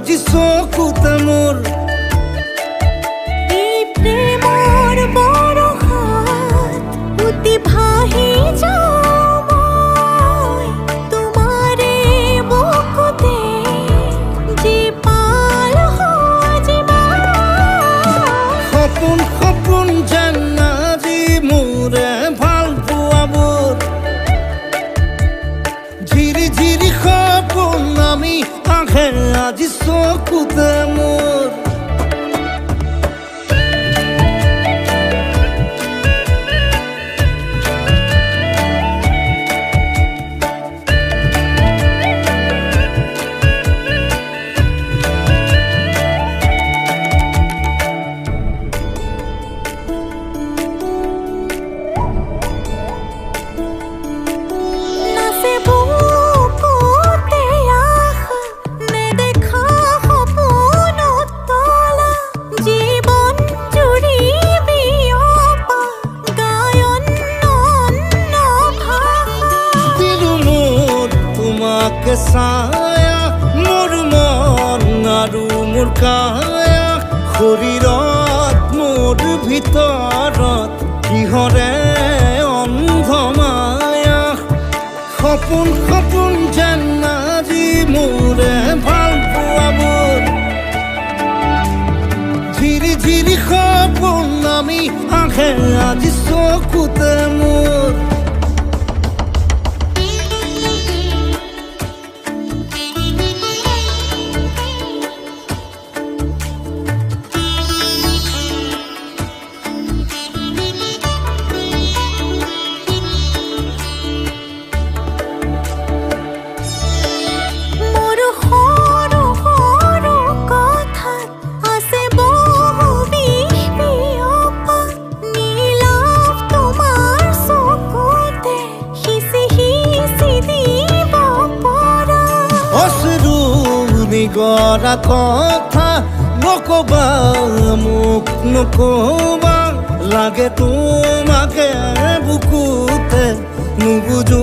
আজি চকুতে মোৰ এই প্ৰেমৰ বৰষাত উটি ভাহি যাওঁ মই তোমাৰে বুকুতে জীপাল সজিবা সপোন সপোন যেন আজি মোৰে ভাল পোৱাবোৰ ঝিৰি ঝিৰি সপোন আমি আহে আজি চকুতে মোৰ নাচে বুকুতে আশা নেদেখা সপোনত তলা জীৱন জুৰি বিয়পা গায়ন অন্য ভাষা দিলো মোৰ তোমাকে ছায়া মোৰ মন আৰু মোৰ কায়া শৰীৰত মোৰ ভিতৰত কিহৰে অন্ধ মায়া সপোন সপোন যেন আজি মোৰে ভাল পোৱাবোৰ ঝিৰি ঝিৰি সপোন আমি আহে আজি চকুতে মোৰ মোৰ সৰু সৰু কথাত আছে বহু বিষ বিয়পা নীলাভ তোমাৰ চকুতে সিঁচি সিঁচি দিব পৰা অশ্ৰু নিগৰা কথা নকবা মোক নকবা লাগে তোমাকে বুকুতে নুবুজো